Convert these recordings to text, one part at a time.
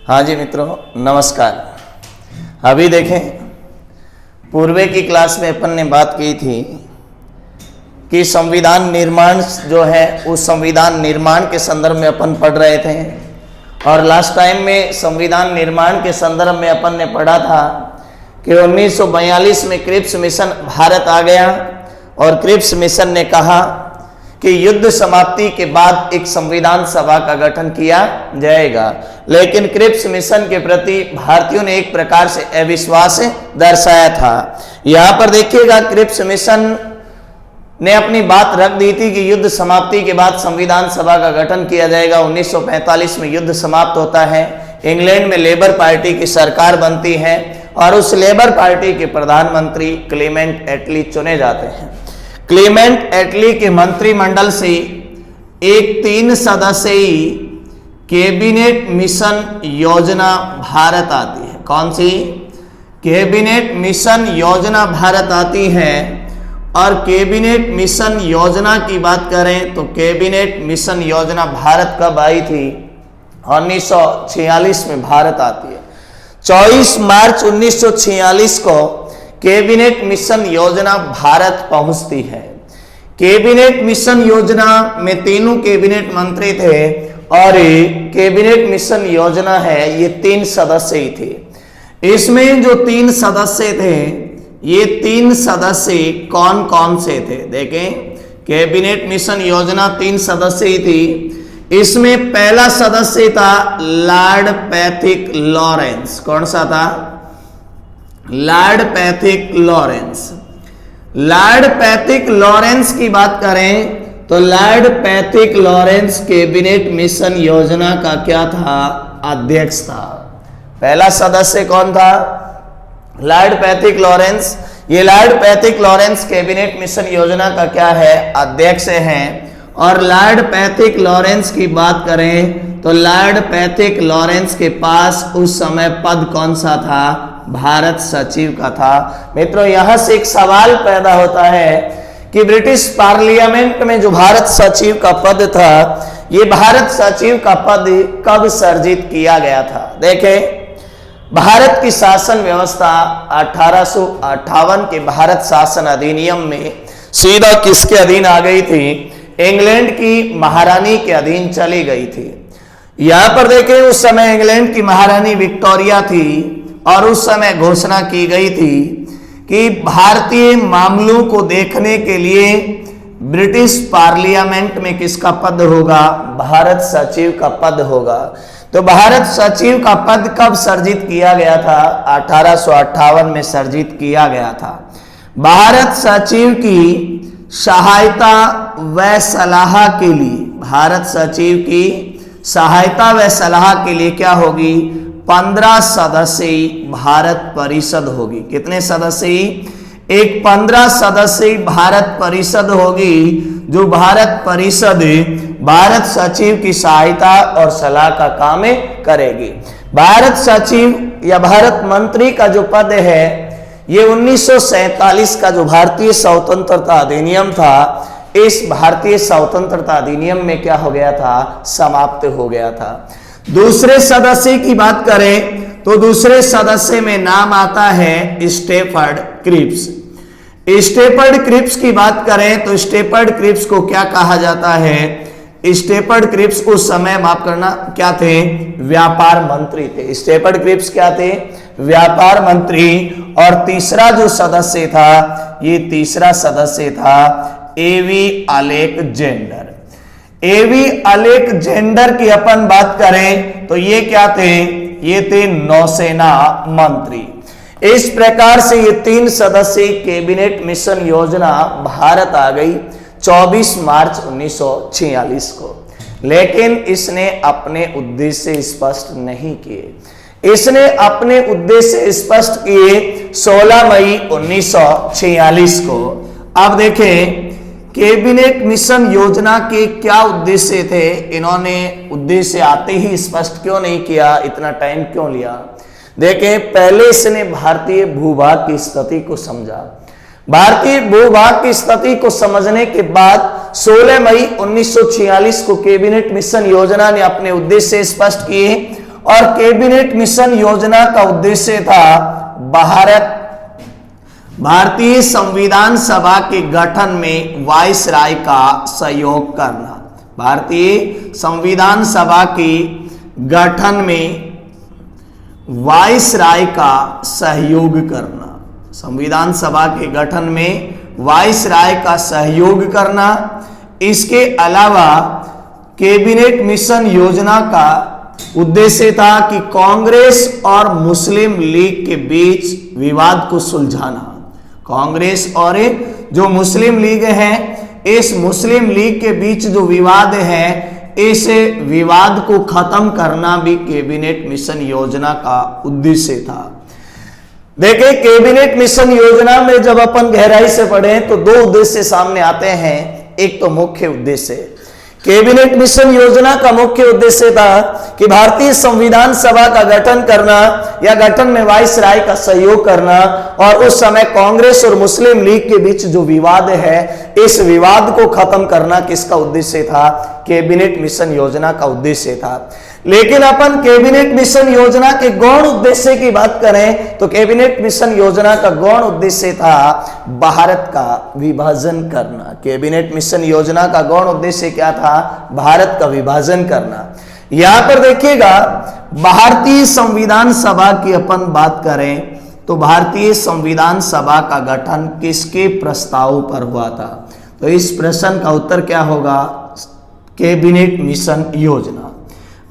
हाँ जी मित्रों, नमस्कार। अभी देखें, पूर्वे की क्लास में अपन ने बात की थी कि संविधान निर्माण जो है उस संविधान निर्माण के संदर्भ में अपन पढ़ रहे थे। और लास्ट टाइम में संविधान निर्माण के संदर्भ में अपन ने पढ़ा था कि 1942 में क्रिप्स मिशन भारत आ गया और क्रिप्स मिशन ने कहा कि युद्ध समाप्ति के बाद एक संविधान सभा का गठन किया जाएगा। लेकिन क्रिप्स मिशन के प्रति भारतीयों ने एक प्रकार से अविश्वास दर्शाया था। यहां पर देखिएगा, क्रिप्स मिशन ने अपनी बात रख दी थी कि युद्ध समाप्ति के बाद संविधान सभा का गठन किया जाएगा। 1945 में युद्ध समाप्त होता है, इंग्लैंड में लेबर पार्टी की सरकार बनती है और उस लेबर पार्टी के प्रधानमंत्री क्लेमेंट एटली चुने जाते हैं। क्लेमेंट एटली के मंत्रिमंडल से एक 3 सदस्यीय कैबिनेट मिशन योजना भारत आती है। कौन सी? कैबिनेट मिशन योजना भारत आती है। और कैबिनेट मिशन योजना की बात करें तो कैबिनेट मिशन योजना भारत कब आई थी? 1946 में भारत आती है। 24 मार्च 1946 को कैबिनेट मिशन योजना भारत पहुंचती है। कैबिनेट मिशन योजना में तीनों कैबिनेट मंत्री थे और कैबिनेट मिशन योजना है ये 3 सदस्य थे। इसमें जो 3 सदस्य थे, ये 3 सदस्य कौन कौन से थे? देखें, कैबिनेट मिशन योजना 3 सदस्य थी। इसमें पहला सदस्य था लॉर्ड पैथिक लॉरेंस। कौन सा था? Lord Pethick Lawrence. Lord Pethick Lawrence की बात करें तो Lord Pethick Lawrence cabinet mission योजना का क्या था? अध्यक्ष था। पहला सदस्य कौन था? Lord Pethick Lawrence. ये Lord Pethick Lawrence cabinet mission योजना का क्या है? अध्यक्ष हैं। और लॉर्ड पैथिक लॉरेंस की बात करें तो लॉर्ड पैथिक लॉरेंस के पास उस समय पद कौन सा था? भारत सचिव का था। मित्रों, यहां से एक सवाल पैदा होता है कि ब्रिटिश पार्लियामेंट में जो भारत सचिव का पद था, ये भारत सचिव का पद कब सर्जित किया गया था? देखें, भारत की शासन व्यवस्था 1858 के भारत शासन अधिनियम में सीधा किसके अधीन आ गई थी? इंग्लैंड की महारानी के अधीन चली गई थी। यहां पर देखें, उस समय इंग्लैंड की महारानी विक्टोरिया थी और उस समय घोषणा की गई थी कि भारतीय मामलों को देखने के लिए ब्रिटिश पार्लियामेंट में किसका पद होगा? भारत सचिव का पद होगा। तो भारत सचिव का पद कब सर्जित किया गया था? 1858 में सर्जित किया गया था। भारत सचिव की सहायता व सलाह के लिए, भारत सचिव की सहायता व सलाह के लिए क्या होगी? 15 सदस्यीय भारत परिषद होगी। कितने सदस्यीय? एक 15 सदस्यीय भारत परिषद होगी, जो भारत परिषद भारत सचिव की सहायता और सलाह का काम करेगी। भारत सचिव या भारत मंत्री का जो पद है, ये 1947 का जो भारतीय स्वतंत्रता अधिनियम था, इस भारतीय स्वतंत्रता अधिनियम में क्या हो गया था? समाप्त हो गया था। दूसरे सदस्य की बात करें तो दूसरे सदस्य में नाम आता है स्टेफर्ड क्रिप्स। स्टेफर्ड क्रिप्स की बात करें तो स्टेफर्ड क्रिप्स को क्या कहा जाता है? स्टेफर्ड क्रिप्स उस समय, माफ करना, क्या थे? व्यापार मंत्री थे। स्टेफर्ड क्रिप्स क्या थे? व्यापार मंत्री। और तीसरा जो सदस्य था, ये तीसरा सदस्य था एवी अलेक्जेंडर। एवी अलेक्जेंडर की अपन बात करें तो ये क्या थे? ये थे नौसेना मंत्री। इस प्रकार से ये 3 सदस्यीय कैबिनेट मिशन योजना भारत आ गई 24 मार्च 1946 को। लेकिन इसने अपने उद्देश्य स्पष्ट नहीं किए। इसने अपने उद्देश्य स्पष्ट किए 16 मई 1946 को। अब देखें, कैबिनेट मिशन योजना के क्या उद्देश्य थे? इन्होंने उद्देश्य आते ही स्पष्ट क्यों नहीं किया? इतना टाइम क्यों लिया? देखें, पहले इसने भारतीय भूभाग की स्थिति को समझा। भारतीय भूभाग की स्थिति को समझने के बाद 16 मई 1946 को कैबिनेट मिशन योजना ने अपने उद्देश्य स्पष्ट किए और कैबिनेट मिशन योजना का उद्देश्य था भारतीय संविधान सभा के गठन में वायसराय का सहयोग करना। भारतीय संविधान सभा के गठन में वायसराय का सहयोग करना। संविधान सभा के गठन में वायसराय का सहयोग करना। इसके अलावा कैबिनेट मिशन योजना का उद्देश्य था कि कांग्रेस और मुस्लिम लीग के बीच विवाद को सुलझाना। कांग्रेस और जो मुस्लिम लीग है, इस मुस्लिम लीग के बीच जो विवाद है, इस विवाद को खत्म करना भी कैबिनेट मिशन योजना का उद्देश्य था। देखिए, कैबिनेट मिशन योजना में जब अपन गहराई से पढ़ें तो दो उद्देश्य सामने आते हैं। एक तो मुख्य उद्देश्य, कैबिनेट मिशन योजना का मुख्य उद्देश्य था कि भारतीय संविधान सभा का गठन करना या गठन में वायसराय का सहयोग करना, और उस समय कांग्रेस और मुस्लिम लीग के बीच जो विवाद है, इस विवाद को खत्म करना किसका उद्देश्य था? कैबिनेट मिशन योजना का उद्देश्य था। लेकिन अपन कैबिनेट मिशन योजना के गौण उद्देश्य की बात करें तो कैबिनेट मिशन योजना का गौण उद्देश्य था भारत का विभाजन करना। कैबिनेट मिशन योजना का गौण उद्देश्य क्या था? भारत का विभाजन करना। यहां पर देखिएगा, भारतीय संविधान सभा की अपन बात करें तो भारतीय संविधान सभा का गठन किसके प्रस्ताव पर हुआ था? तो इस प्रश्न का उत्तर क्या होगा? कैबिनेट मिशन योजना।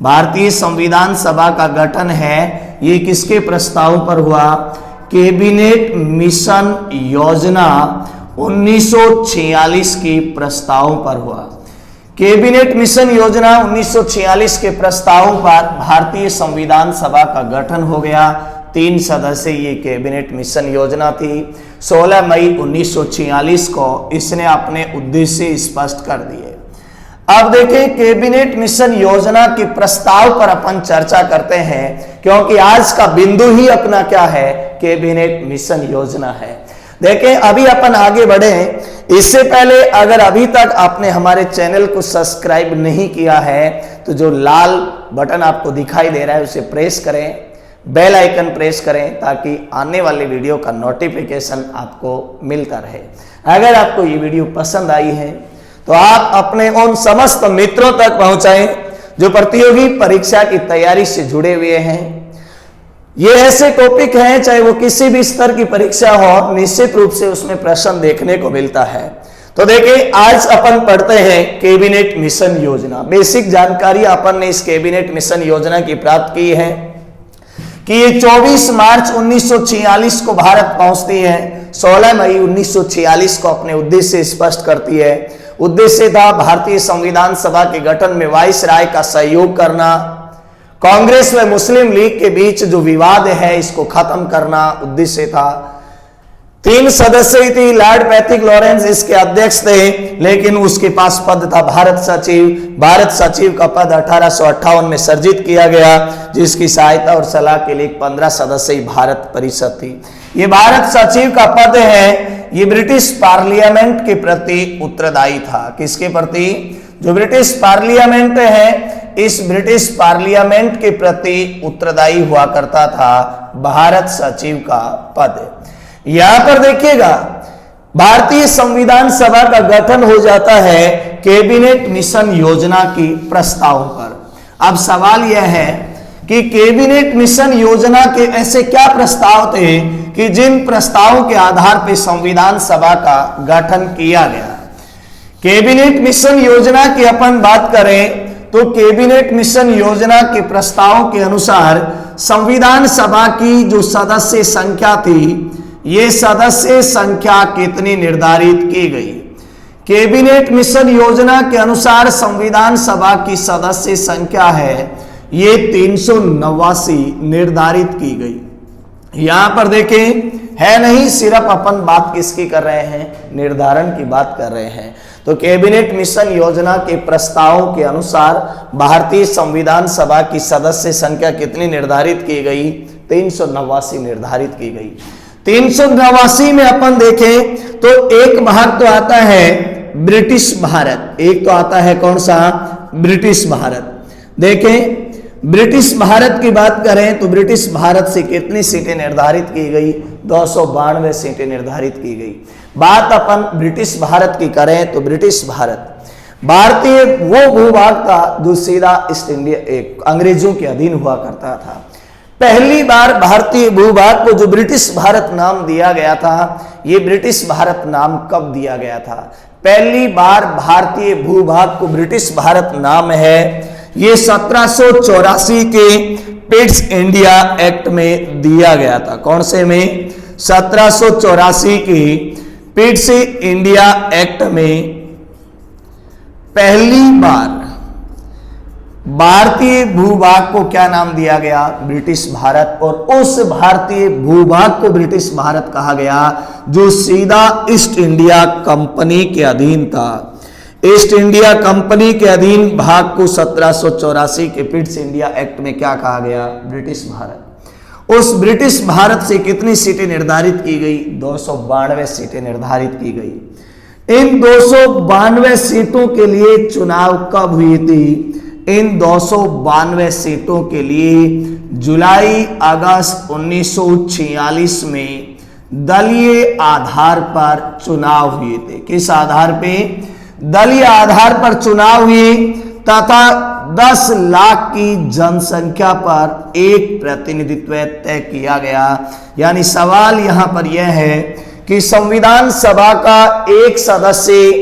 भारतीय संविधान सभा का गठन है, ये किसके प्रस्ताव पर हुआ? कैबिनेट मिशन योजना 1946 के प्रस्ताव पर हुआ। कैबिनेट मिशन योजना 1946 के प्रस्ताव पर भारतीय संविधान सभा का गठन हो गया। 3 सदस्य ये कैबिनेट मिशन योजना थी। 16 मई 1946 को इसने अपने उद्देश्य स्पष्ट कर दिए। अब देखें, कैबिनेट मिशन योजना के प्रस्ताव पर अपन चर्चा करते हैं, क्योंकि आज का बिंदु ही अपना क्या है? कैबिनेट मिशन योजना है। देखें, अभी अपन आगे बढ़े, इससे पहले अगर अभी तक आपने हमारे चैनल को सब्सक्राइब नहीं किया है तो जो लाल बटन आपको दिखाई दे रहा है उसे प्रेस करें, बेल आइकन प्रेस करें, ताकि आने वाले वीडियो का नोटिफिकेशन आपको मिलता रहे। अगर आपको ये वीडियो पसंद आई है तो आप अपने उन समस्त मित्रों तक पहुंचाएं जो प्रतियोगी परीक्षा की तैयारी से जुड़े हुए हैं। ये ऐसे टॉपिक हैं, चाहे वो किसी भी स्तर की परीक्षा हो, निश्चित रूप से उसमें प्रश्न देखने को मिलता है। तो देखिए, आज अपन पढ़ते हैं कैबिनेट मिशन योजना। बेसिक जानकारी अपन ने इस कैबिनेट मिशन योजना की प्राप्त की है कि ये 24 मार्च 1946 को भारत पहुंचती है। 16 मई 1946 को अपने उद्देश्य स्पष्ट करती है। उद्देश्य था भारतीय संविधान सभा के गठन में वायसराय का सहयोग करना, कांग्रेस व मुस्लिम लीग के बीच जो विवाद है इसको खत्म करना उद्देश्य था। 3 सदस्य थी, लॉर्ड पैट्रिक लॉरेंस इसके अध्यक्ष थे, लेकिन उसके पास पद था भारत सचिव। भारत सचिव का पद 1858 में सृजित किया गया, जिसकी सहायता और सलाह के लिए 15 सदस्यीय भारत परिषद थी। ये भारत सचिव का पद है, ये ब्रिटिश पार्लियामेंट के प्रति उत्तरदायी था। किसके प्रति? जो ब्रिटिश पार्लियामेंट है, इस ब्रिटिश पार्लियामेंट के प्रति उत्तरदायी हुआ करता था भारत सचिव का पद। यहां पर देखिएगा, भारतीय संविधान सभा का गठन हो जाता है कैबिनेट मिशन योजना की प्रस्ताव पर। अब सवाल यह है कि कैबिनेट मिशन योजना के ऐसे क्या प्रस्ताव थे कि जिन प्रस्तावों के आधार पर संविधान सभा का गठन किया गया। कैबिनेट मिशन योजना की अपन बात करें तो कैबिनेट मिशन योजना के प्रस्तावों के अनुसार संविधान सभा की जो सदस्य संख्या थी, ये सदस्य संख्या कितनी निर्धारित की गई? कैबिनेट मिशन योजना के अनुसार संविधान सभा की सदस्य संख्या है, ये 389 निर्धारित की गई। यहां पर देखें, है नहीं, सिर्फ अपन बात किसकी कर रहे हैं? निर्धारण की बात कर रहे हैं। तो कैबिनेट मिशन योजना के प्रस्तावों के अनुसार भारतीय संविधान सभा की सदस्य संख्या कितनी निर्धारित की गई? 389 निर्धारित की गई। 389 में अपन देखें तो एक भाग तो आता है ब्रिटिश भारत, एक तो आता है कौन सा? ब्रिटिश भारत। देखें, ब्रिटिश भारत की बात करें तो ब्रिटिश भारत से कितनी सीटें निर्धारित की गई? 292 सीटें निर्धारित की गई। बात अपन ब्रिटिश भारत की करें तो ब्रिटिश भारत भारतीय वो भूभाग था जो सीधा ईस्ट इंडिया अंग्रेजों के अधीन हुआ करता था। पहली बार भारतीय भूभाग को जो ब्रिटिश भारत नाम दिया गया था, ये ब्रिटिश भारत नाम कब दिया गया था? पहली बार भारतीय भूभाग को ब्रिटिश भारत नाम है ये 1784 के पिट्स इंडिया एक्ट में दिया गया था। कौन से में? 1784 के पिट्स इंडिया एक्ट में पहली बार भारतीय भूभाग को क्या नाम दिया गया? ब्रिटिश भारत। और उस भारतीय भूभाग को ब्रिटिश भारत कहा गया जो सीधा ईस्ट इंडिया कंपनी के अधीन था। ईस्ट इंडिया कंपनी के अधीन भाग को 1784 के पिट्स इंडिया एक्ट में क्या कहा गया? ब्रिटिश भारत। उस ब्रिटिश भारत से कितनी सीटें निर्धारित की गई? 292 सीटें निर्धारित की गई। इन 292 सीटों के लिए चुनाव कब हुई थी? इन 292 सीटों के लिए जुलाई अगस्त 1946 में दलीय आधार पर चुनाव हुए थे। किस आधार पे? दलीय आधार पर चुनाव हुए तथा 10 लाख की जनसंख्या पर एक प्रतिनिधित्व तय किया गया। यानी सवाल यहां पर यह है कि संविधान सभा का एक सदस्य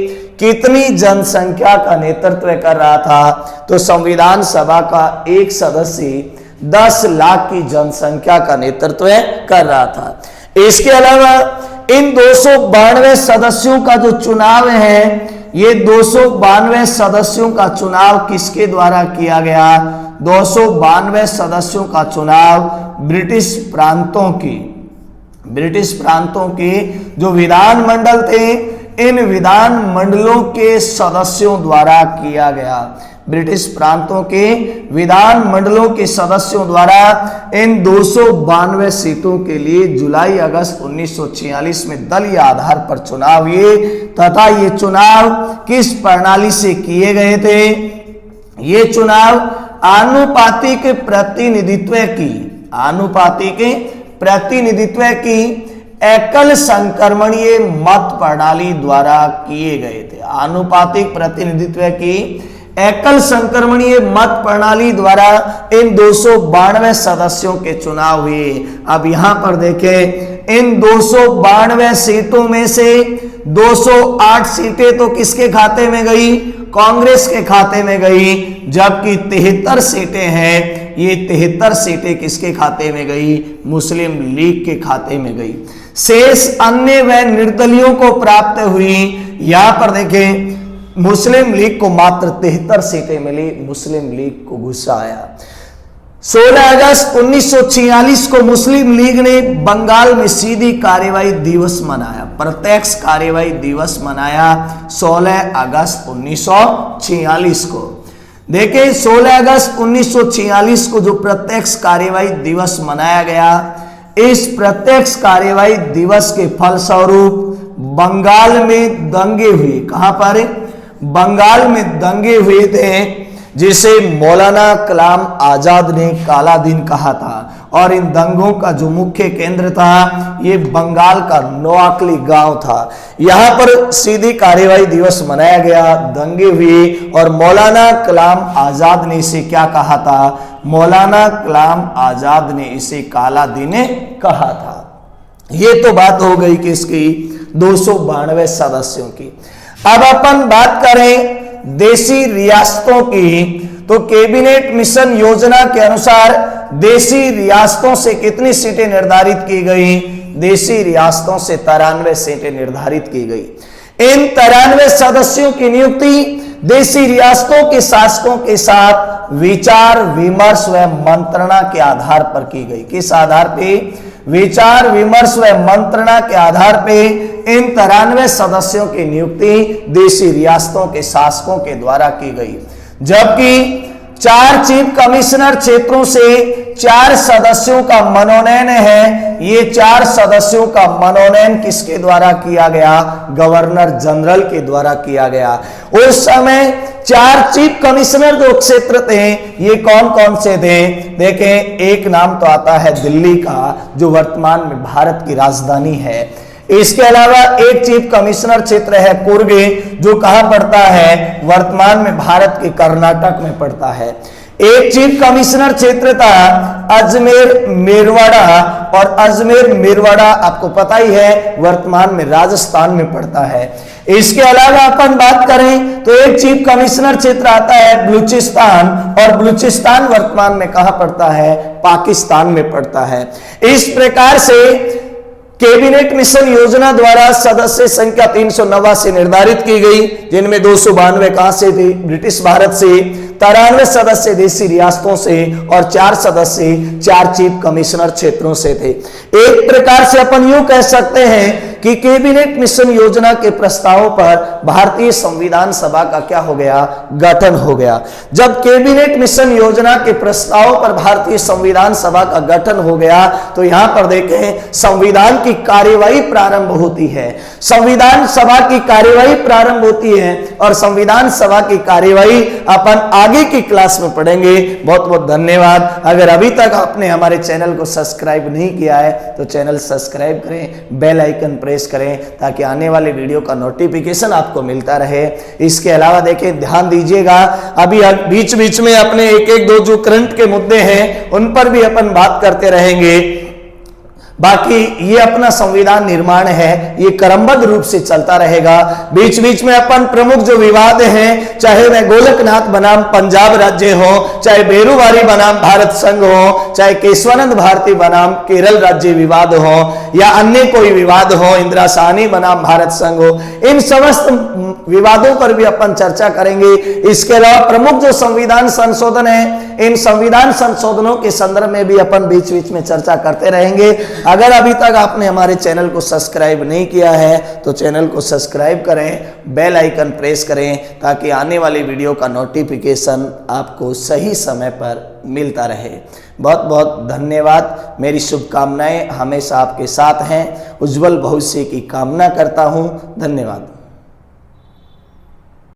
कितनी जनसंख्या का नेतृत्व कर रहा था? तो संविधान सभा का एक सदस्य 10 लाख की जनसंख्या का नेतृत्व कर रहा था। इसके अलावा इन 292 सदस्यों का जो चुनाव है, ये 292 सदस्यों का चुनाव किसके द्वारा किया गया? 292 सदस्यों का चुनाव ब्रिटिश प्रांतों के जो विधानमंडल थे, इन विधान मंडलों के सदस्यों द्वारा किया गया। ब्रिटिश प्रांतों के विधान मंडलों के सदस्यों द्वारा इन 292 सीटों के लिए जुलाई अगस्त 1946 में दलीय आधार पर चुनाव हुए तथा ये चुनाव किस प्रणाली से किए गए थे? ये चुनाव आनुपातिक प्रतिनिधित्व की एकल संक्रमणीय मत प्रणाली द्वारा किए गए थे। आनुपातिक प्रतिनिधित्व की एकल संक्रमणीय मत प्रणाली द्वारा इन 292 सदस्यों के चुनाव हुए। अब यहां पर देखें, इन 292 सीटों में से 208 सीटें तो किसके खाते में गई? कांग्रेस के खाते में गई, जबकि 73 सीटें हैं, ये 73 सीटें किसके खाते में गई? मुस्लिम लीग के खाते में गई। शेष अन्य व निर्दलियों को प्राप्त हुई। यहां पर देखें, मुस्लिम लीग को मात्र 73 सीटें मिली, मुस्लिम लीग को गुस्सा आया। 16 अगस्त 1946 को मुस्लिम लीग ने बंगाल में सीधी कार्यवाही दिवस मनाया, प्रत्यक्ष कार्यवाही दिवस मनाया 16 अगस्त 1946 को। देखिए 16 अगस्त 1946 को जो प्रत्यक्ष कार्यवाही दिवस मनाया गया, इस प्रत्यक्ष कार्यवाही दिवस के फलस्वरूप बंगाल में दंगे हुए। कहां पर? बंगाल में दंगे हुए थे, जिसे मौलाना कलाम आजाद ने काला दिन कहा था। और इन दंगों का जो मुख्य केंद्र था, ये बंगाल का नोआकली गांव था। यहां पर सीधी कार्यवाही दिवस मनाया गया, दंगे हुए और मौलाना कलाम आजाद ने इसे क्या कहा था? मौलाना कलाम आजाद ने इसे काला दिन कहा था। ये तो बात हो गई किसकी? 292 सदस्यों की। अब अपन बात करें देशी रियासतों की, तो कैबिनेट मिशन योजना के अनुसार देशी रियासतों से कितनी सीटें निर्धारित की गई? देशी रियासतों से 93 सीटें निर्धारित की गई। इन 93 सदस्यों की नियुक्ति देशी रियासतों के शासकों के साथ विचार विमर्श व मंत्रणा के आधार पर की गई। किस आधार पे? विचार विमर्श व मंत्रणा के आधार पे इन 93 सदस्यों की नियुक्ति देशी रियासतों के शासकों के द्वारा की गई। जबकि 4 चीफ कमिश्नर क्षेत्रों से 4 सदस्यों का मनोनयन है। ये 4 सदस्यों का मनोनयन किसके द्वारा किया गया? गवर्नर जनरल के द्वारा किया गया। उस समय 4 चीफ कमिश्नर जो क्षेत्र थे ये कौन कौन से थे? देखें, एक नाम तो आता है दिल्ली का, जो वर्तमान में भारत की राजधानी है। इसके अलावा एक चीफ कमिश्नर क्षेत्र है कुर्गे, जो कहां पड़ता है? वर्तमान में भारत के कर्नाटक में पड़ता है। एक चीफ कमिश्नर क्षेत्र था अजमेर मेरवाड़ा, और अजमेर मेरवाड़ा आपको पता ही है वर्तमान में राजस्थान में पड़ता है। इसके अलावा अपन बात करें तो एक चीफ कमिश्नर क्षेत्र आता है बलूचिस्तान, और बलूचिस्तान वर्तमान में कहां पड़ता है? पाकिस्तान में पड़ता है। इस प्रकार से कैबिनेट मिशन योजना द्वारा सदस्य संख्या 389 निर्धारित की गई, जिनमें 292 कहां से थे? ब्रिटिश भारत से, 93 सदस्य देशी रियासतों से, और 4 सदस्य 4 चीफ कमिश्नर क्षेत्रों से थे। एक प्रकार से अपन यूं कह सकते हैं कि कैबिनेट मिशन योजना के प्रस्तावों पर भारतीय संविधान सभा का क्या हो गया? गठन हो गया। जब कैबिनेट मिशन योजना के प्रस्तावों पर भारतीय संविधान सभा का गठन हो गया तो यहां पर देखें संविधान की कार्यवाही प्रारंभ होती है। संविधान सभा की कार्यवाही प्रारंभ होती है, और संविधान सभा की कार्यवाही अपन आगे की क्लास में पढ़ेंगे। बहुत बहुत धन्यवाद। अगर अभी तक आपने हमारे चैनल को सब्सक्राइब नहीं किया है तो चैनल सब्सक्राइब करें, बेल आइकन प्रेस करें, ताकि आने वाले वीडियो का नोटिफिकेशन आपको मिलता रहे। इसके अलावा देखें, ध्यान दीजिएगा, अभी बीच बीच में अपने एक एक दो जो करंट के मुद्दे हैं उन पर भी अपन बात करते रहेंगे। बाकी ये अपना संविधान निर्माण है, ये क्रमबद्ध रूप से चलता रहेगा। बीच बीच में अपन प्रमुख जो विवाद हैं, चाहे वह गोलकनाथ बनाम पंजाब राज्य हो, चाहे बेरूवारी बनाम भारत संघ हो, चाहे केशवानंद भारती बनाम केरल राज्य विवाद हो, या अन्य कोई विवाद हो, इंदिरा साहनी बनाम भारत संघ हो, इन समस्त विवादों पर भी अपन चर्चा करेंगे। इसके अलावा प्रमुख जो संविधान संशोधन है, इन संविधान संशोधनों के संदर्भ में भी अपन बीच बीच में चर्चा करते रहेंगे। अगर अभी तक आपने हमारे चैनल को सब्सक्राइब नहीं किया है तो चैनल को सब्सक्राइब करें, बेल आइकन प्रेस करें, ताकि आने वाली वीडियो का नोटिफिकेशन आपको सही समय पर मिलता रहे। बहुत बहुत धन्यवाद। मेरी शुभकामनाएं हमेशा आपके साथ हैं। उज्जवल भविष्य की कामना करता हूं। धन्यवाद।